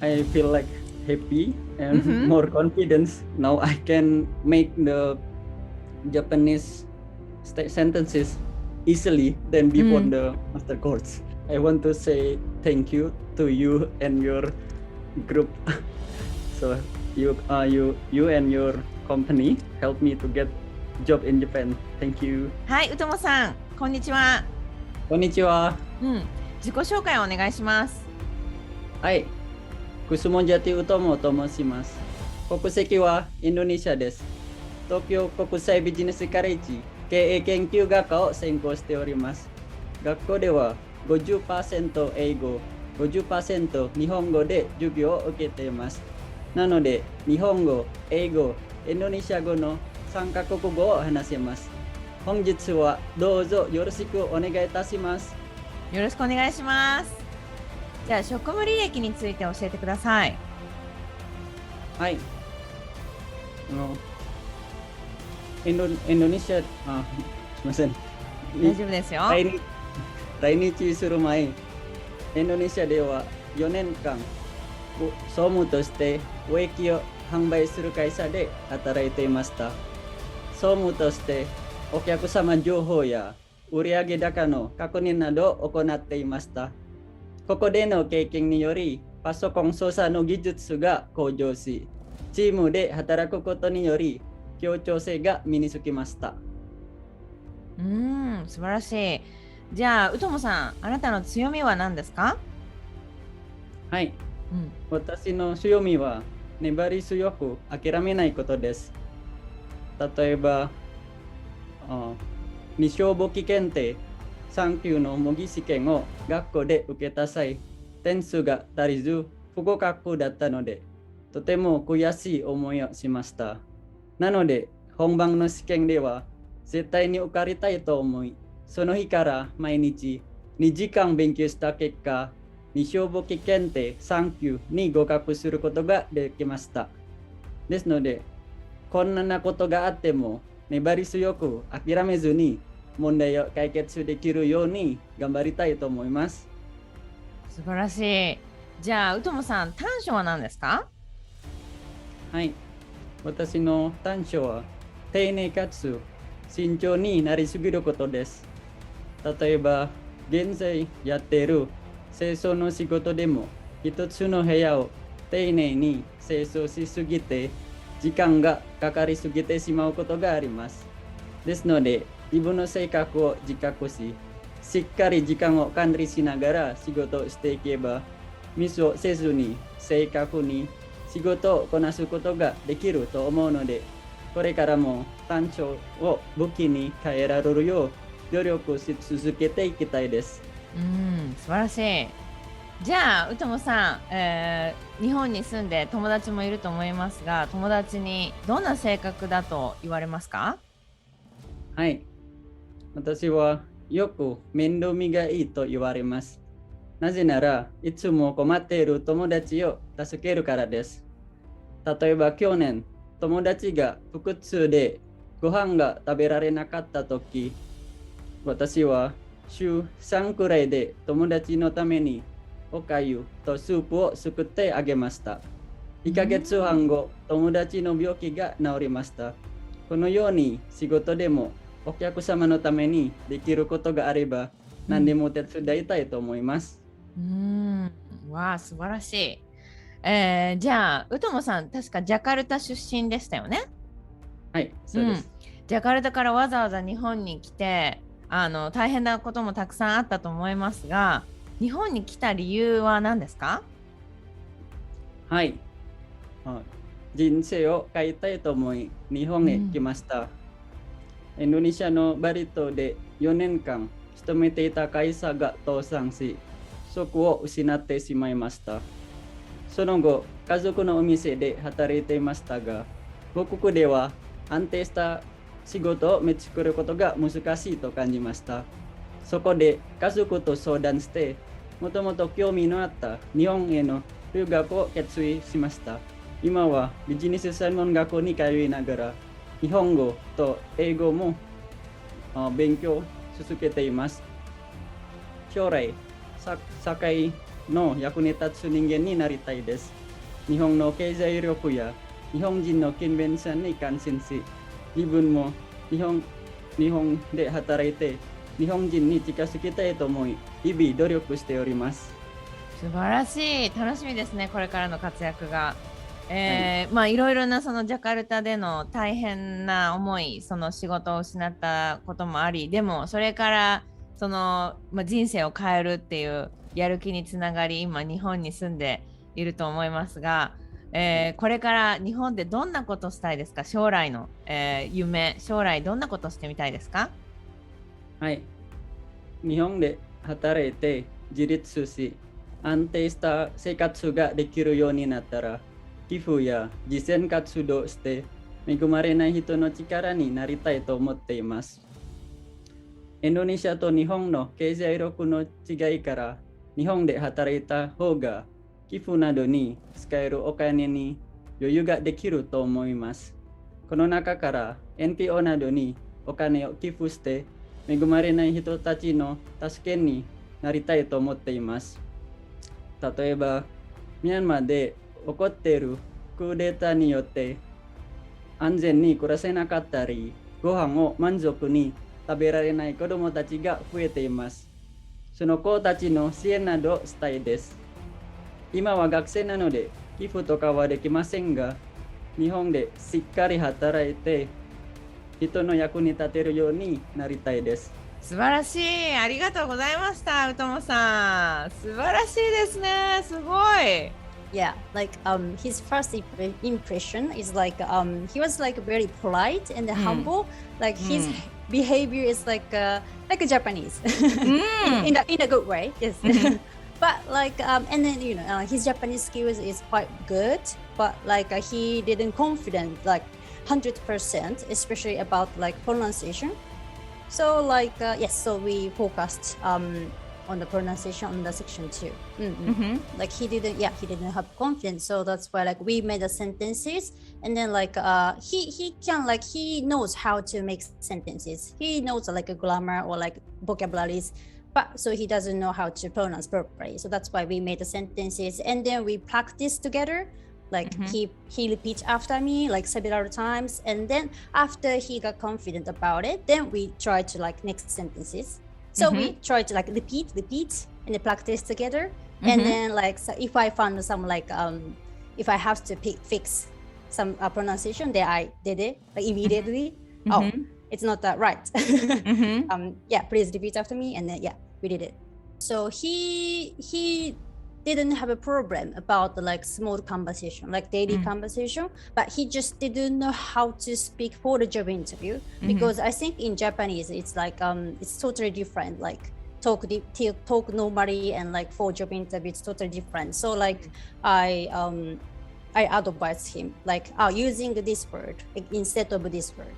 I feel like happy and Mhm. more confidence. Now I can make the Japanese sentences easily than before the master course. I want to say thank you to you and your group. So you and your company helped me to get job in Japan. Thank you. はい、うともさん、こんにちは。こんにちは。自己紹介をお願いします。はい。Kusumojati Utomo と申します。国籍はインドネシアです。東京国際ビジネスカレッジ経営研究学科を専攻しております。学校では 50% 英語、50% 日本語で授業を受けています。なので、日本語、英語、インドネシア語の3カ国語を話せます。本日はどうぞよろしくお願いいたします。よろしくお願いします。じゃあ、職務履歴について教えてください。はい。インドネシア、すみません。大丈夫ですよ。来日する前、インドネシアでは4年間、総務として植木を販売する会社で働いていました。総務としてお客様情報や売上高の確認などを行っていました。ここでの経験により、パソコン操作の技術が向上し、チームで働くことにより、協調性が身につきました。素晴らしい。じゃあ、うともさん、あなたの強みは何ですか？はい。私の強みは、粘り強く諦めないことです。例えば、二小簿記検定3級の模擬試験を学校で受けた際、点数が足りず不合格だったので、とても悔しい思いをしました。なので、本番の試験では絶対に受かりたいと思い、その日から毎日2時間勉強した結果、二小簿記検定3級に合格することができました。ですので、こんなことがあっても粘り強く諦めずに問題を解決できるように頑張りたいと思います。素晴らしい。じゃあ、うともさん、短所は何ですか？はい。私の短所は丁寧かつ慎重になりすぎることです。例えば、現在やっている清掃の仕事でも一つの部屋を丁寧に清掃しすぎて時間がかかりすぎてしまうことがあります。ですので、自分の性格を自覚し、しっかり時間を管理しながら仕事をしていけば、ミスをせずに正確に仕事をこなすことができると思うので、これからも短所を武器に変えられるよう努力し続けていきたいです。素晴らしい。じゃあ、うともさん、日本に住んで友達もいると思いますが、友達にどんな性格だと言われますか？はい。私はよく面倒見がいいと言われます。なぜなら、いつも困っている友達を助けるからです。例えば去年、友達が腹痛でご飯が食べられなかったとき、私は週3くらいで友達のためにおかゆとスープを作ってあげました。1ヶ月半後、友達の病気が治りました。このように仕事でもお客様のためにできることがあれば何でも手伝いたいと思います。わあ、素晴らしい。じゃあ、うともさん、確かジャカルタ出身でしたよね？はい、そうです。ジャカルタからわざわざ日本に来て、大変なこともたくさんあったと思いますが、日本に来た理由は何ですか？はい。人生を変えたいと思い、日本へ来ました。インドネシアのバリ島で4年間勤めていた会社が倒産し、職を失ってしまいました。その後、家族のお店で働いていましたが、母国では安定した仕事を見つけることが難しいと感じました。そこで家族と相談して、もともと興味のあった日本への留学を決意しました。今はビジネス専門学校に通いながら、日本語と英語も勉強続けています。将来、社会の役に立つ人間になりたいです。日本の経済力や日本人の勤勉さに感心し、自分も日本で働いて日本人に近づきたいと思い、日々努力しております。素晴らしい。楽しみですね、これからの活躍が。まあいろいろなそのジャカルタでの大変な思い、その仕事を失ったこともあり、でもそれからその、人生を変えるっていうやる気につながり、今日本に住んでいると思いますが、これから日本でどんなことしたいですか？将来の、夢、将来どんなことしてみたいですか？はい。日本で働いて自立し、安定した生活ができるようになったら、寄付や実践活動して恵まれない人の力になりたいと思っています。インドネシアと日本の経済力の違いから、日本で働いた方が寄付などに使えるお金に余裕ができると思います。この中から NPO などにお金を寄付して恵まれない人たちの助けになりたいと思っています。例えば、ミャンマーで起こっているクーデターによって安全に暮らせなかったり、ご飯を満足に食べられない子どもたちが増えています。その子たちの支援などしたいです。今は学生なので寄付とかはできませんが、日本でしっかり働いて人の役に立てるようになりたいです。素晴らしい。ありがとうございました、うともさん。素晴らしいですね。すごい。Yeah, like his first impression is like he was like very polite and humble. Like his behavior is like a Japanese in a good way. Yes. But like and then his Japanese skills is quite good, but like he didn't confident like 100%, especially about like pronunciation. So like yes, so we focused on the pronunciation on the section 2. Like he didn't have confidence, so that's why like we made the sentences, and then like he knows how to make sentences. He knows like a grammar or like vocabularies, but so he doesn't know how to pronounce properly. So that's why we made the sentences, and then we practice together. Like he repeats after me like several times, and then after he got confident about it, then we try to like next sentences. So we try to like repeat and practice together. And then like so if I found some like if I have to fix some pronunciation, then I did it like immediately. Oh, it's not that right. Yeah, please repeat after me, and then yeah, we did it. So he didn't have a problem about the like small conversation, like daily conversation, but he just didn't know how to speak for the job interview, because I think in Japanese it's like it's totally different, like talk normally, and like for job interview it's totally different. So like I advised him like using this word instead of this word,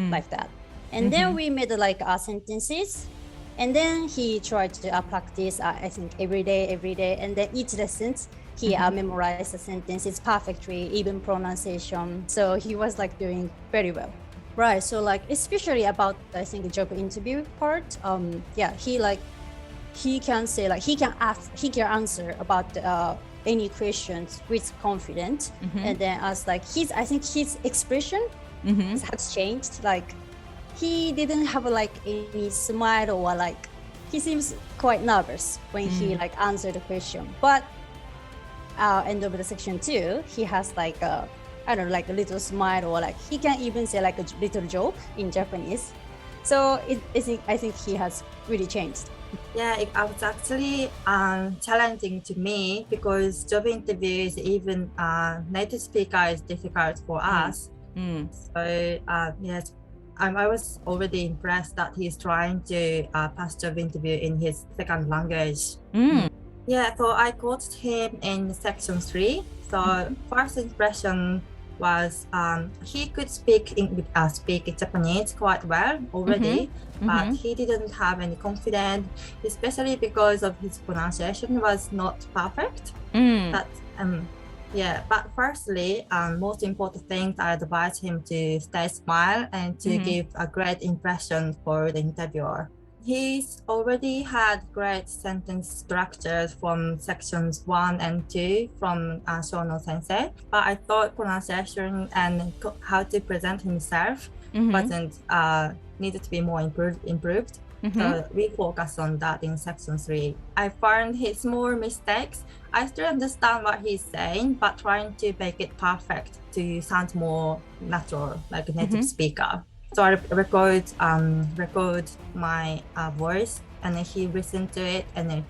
like that. And then we made like sentences. And then he tried to practice, I think, every day. And then each lesson, he memorized the sentences perfectly, even pronunciation. So he was like doing very well. Right. So like, especially about, I think, the job interview part. Yeah, he can say like, he can answer about any questions with confidence. And then as like I think his expression has changed. Like, he didn't have like any smile, or like he seems quite nervous when he like answered the question. But end of the section 2, he has like I don't know, like a little smile, or like he can even say like a little joke in Japanese. So I think he has really changed. Yeah, it was actually challenging to me, because job interviews, even native speaker, is difficult for us. So yes, I was already impressed that he's trying to pass job interview in his second language. Yeah, so I coached him in section 3. So first impression was he could speak Japanese quite well already, but he didn't have any confidence, especially because of his pronunciation was not perfect. Yeah, but firstly, most important thing, I advise him to stay smile and to give a great impression for the interviewer. he's already had great sentence structures from sections 1 and 2 from Shono Sensei, but I thought pronunciation and how to present himself wasn't needed to be more improved. So we focus on that in section 3. I found his more mistakes. I still understand what he's saying, but trying to make it perfect to sound more natural, like a native speaker. So I record my voice, and then he listened to it, and then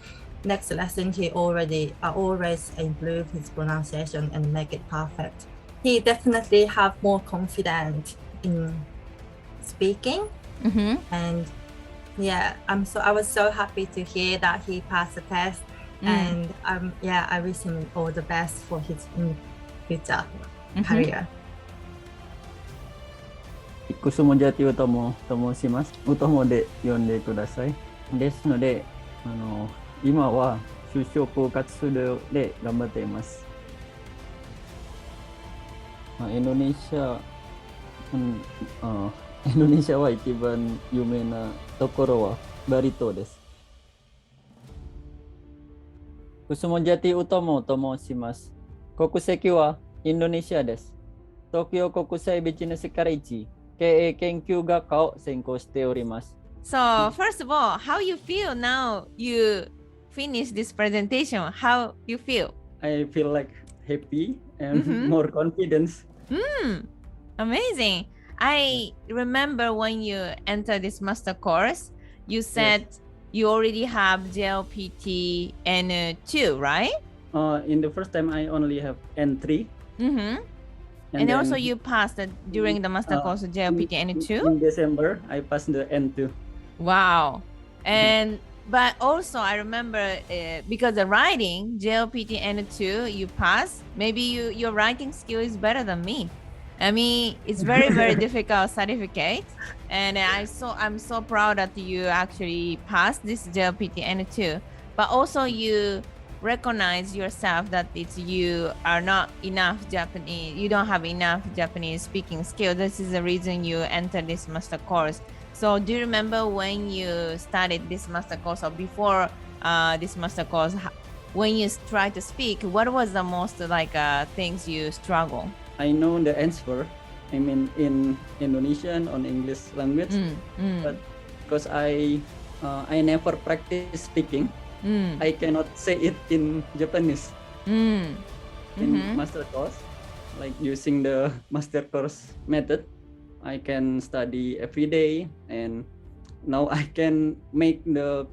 next lesson he always improve his pronunciation and make it perfect. He definitely have more confidence in speaking, and yeah, I was so happy to hear that he passed the test, and I wish him all the best for his future career. Kusumojati Utomo と申します。Utomo で呼んでください。ですので、今は就職活動で頑張っています。Indonesiaは一番有名なところはバリ島です。Kusumojati Utomo と申します。国籍はインドネシアです。東京国際ビジネスカレッジ経営研究学科を専攻しております。So, first of all, how you feel now you finish this presentation? How you feel? I feel like happy and more confidence. Amazing. I remember when you entered this master course, you said you already have JLPT N2, right? In the first time, I only have N3. And also you passed during the master course JLPT N2? In December, I passed the N2. Wow. And but also I remember because the writing JLPT N2 you pass, maybe your writing skill is better than me. I mean, it's very, very difficult certificate, and I'm so proud that you actually passed this JLPT N2. But also you recognize yourself that you are not enough Japanese. You don't have enough Japanese speaking skill. This is the reason you entered this master course. So do you remember when you started this master course or before this master course, when you try to speak, what was the most things you struggle? I know the answer. I mean, in Indonesian or English language, but because I never practice speaking, I cannot say it in Japanese. In master course, like using the master course method, I can study every day, and now I can make the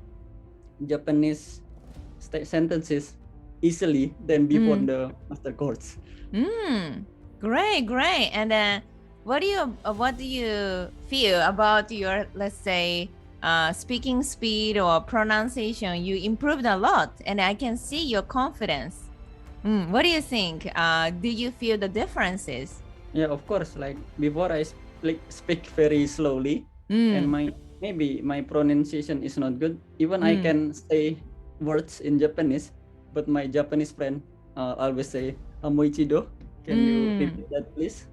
Japanese sentences easily than before the master course. Great. And what do you feel about your, let's say, speaking speed or pronunciation? You improved a lot, and I can see your confidence. What do you think? Do you feel the differences? Yeah, of course. Like before, I speak very slowly, and maybe my pronunciation is not good. Even I can say words in Japanese, but my Japanese friend always say "Amoichido." Can you repeat that, please?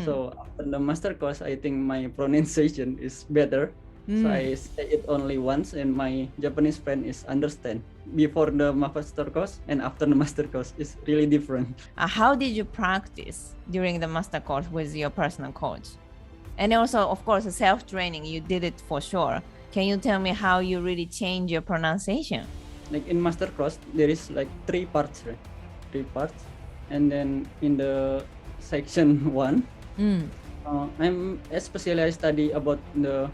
So after the master course, I think my pronunciation is better. So I say it only once, and my Japanese friend is understand. Before the master course and after the master course is really different. How did you practice during the master course with your personal coach? And also, of course, self-training, you did it for sure. Can you tell me how you really change your pronunciation? Like in master course, there is like three parts, right? Three parts. And then in the section 1, I study about the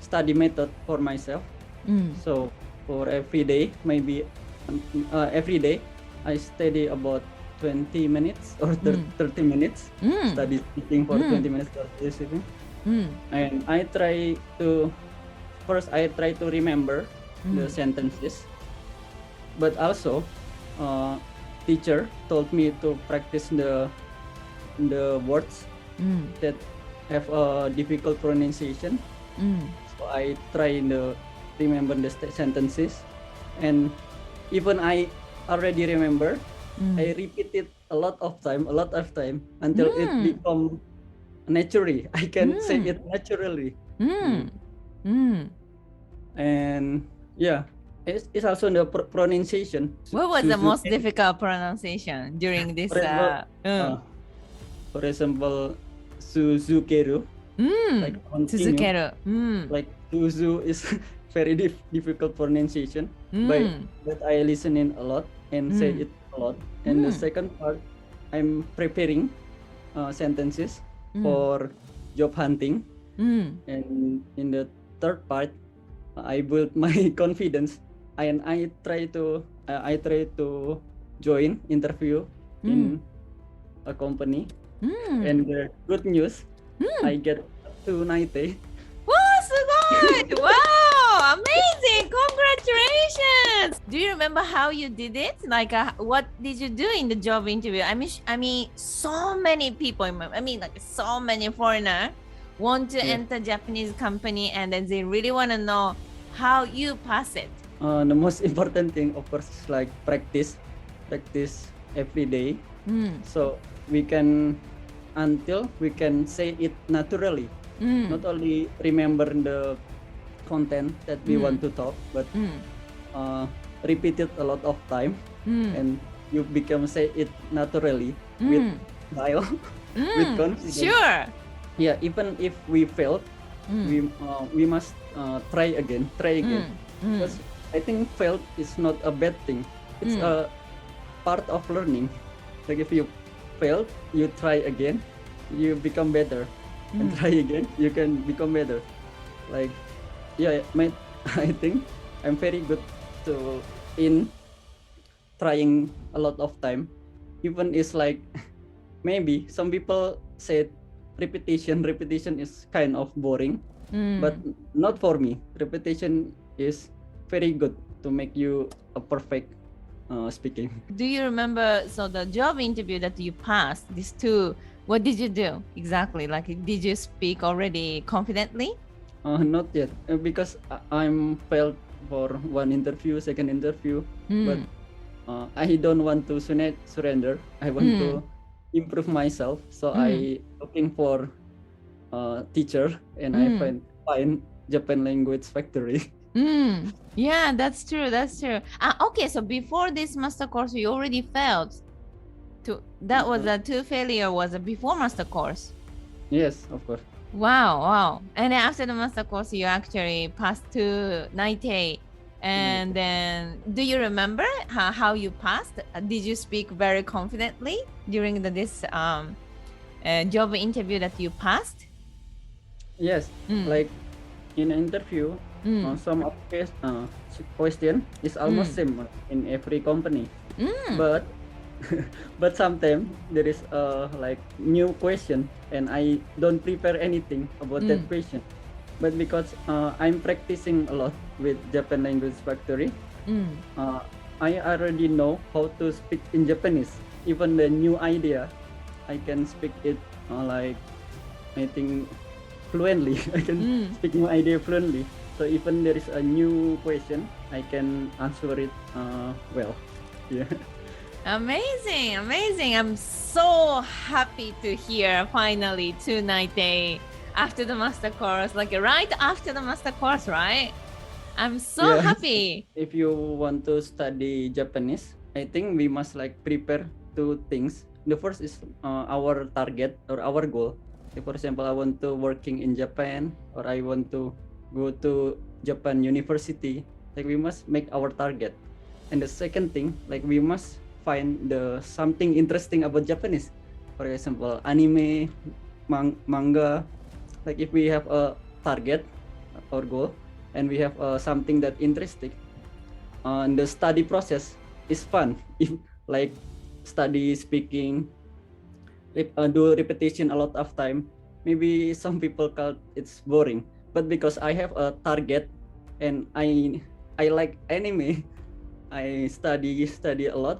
study method for myself. So for every day, maybe every day, I study about 20 minutes or 30 minutes. Study speaking for 20 minutes. Speaking. And I try to remember the sentences, but also teacher told me to practice the words that have a difficult pronunciation. So I try to remember the sentences, and even I already remember, I repeat it a lot of time until it become naturally. I can say it naturally. And yeah, it's also the pronunciation. What was the Suzuki. most difficult pronunciation during this? For example, Suzukeru. Like continue. Suzukeru. Like Suzu is very difficult pronunciation. But I listen in a lot and say it a lot. And the second part, I'm preparing sentences for job hunting. And in the third part, I build my confidence and I try to join interview in a company. And the good news, I get 290. Wow, すごい! Wow, amazing! Congratulations! Do you remember how you did it? Like, what did you do in the job interview? I mean, so many people. Like so many foreigners want to enter Japanese company, and then they really want to know how you pass it. The most important thing, of course, is like practice every day. So we can say it naturally. Not only remember the content that we want to talk, but repeat it a lot of time, and you become say it naturally with style, with confidence. Sure. Yeah, even if we failed, we must try again. Because I think failed is not a bad thing. It's a part of learning. Like if you failed, you try again, you become better, and try again, you can become better. Like, yeah, I think I'm very good in trying a lot of time. Even it's like maybe some people said repetition is kind of boring, but not for me. Repetition is very good to make you a perfect speaking. Do you remember, so the job interview that you passed, these two, what did you do exactly? Like, did you speak already confidently? Not yet, because I'm failed for one interview, second interview, but I don't want to surrender. I want to improve myself, so I looking for teacher, and I find Japan Language Factory. Yeah, that's true. Okay, so before this master course, you already failed. That was a two failure was before master course. Yes, of course. Wow. And then after the master course, you actually passed to Naite. And then, do you remember how you passed? Did you speak very confidently during this job interview that you passed? Yes, like in an interview, some of question is almost same in every company, but sometimes there is like new question, and I don't prepare anything about that question. But because I'm practicing a lot with Japan Language Factory, I already know how to speak in Japanese. Even the new idea, I can speak it like I think fluently. I can speak new idea fluently. So even there is a new question, I can answer it well. Yeah. Amazing. I'm so happy to hear finally tonight after the master course, like right after the master course, right? I'm so happy. If you want to study Japanese, I think we must like prepare two things. The first is our target or our goal. Like for example, I want to working in Japan, or I want to go to Japan University. Like we must make our target. And the second thing, like we must find something interesting about Japanese. For example, anime, manga. Like if we have a target or goal, and we have something that interesting, the study process is fun. If like study speaking, do repetition a lot of time, maybe some people call it's boring. But because I have a target, and I like anime, I study a lot,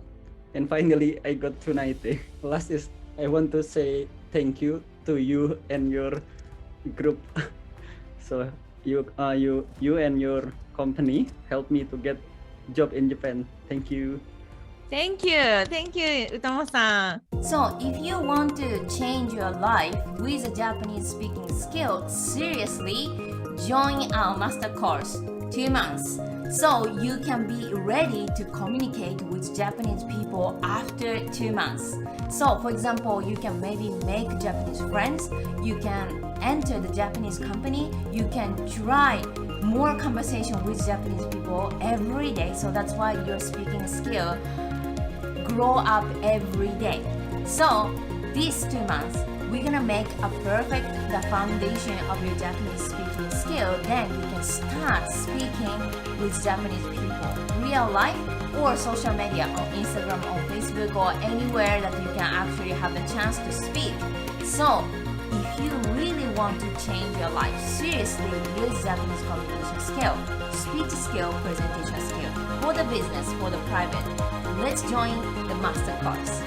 and finally I got to 90. Last is I want to say thank you to you and your group. So you and your company helped me to get job in Japan. Thank you. Thank you, Utomo-san. So, if you want to change your life with a Japanese speaking skill, seriously, join our master course. 2 months. So you can be ready to communicate with Japanese people after 2 months. So for example, you can maybe make Japanese friends, you can enter the Japanese company, you can try more conversation with Japanese people every day. So that's why your speaking skill grow up every day. So these 2 months, we're gonna make a perfect the foundation of your Japanese speaking skill. Then you can start speaking with Japanese people, real life or social media, on Instagram, on Facebook, or anywhere that you can actually have the chance to speak. So if you really want to change your life seriously with Japanese communication skill, speech skill, presentation skill, for the business, for the private, let's join the master course.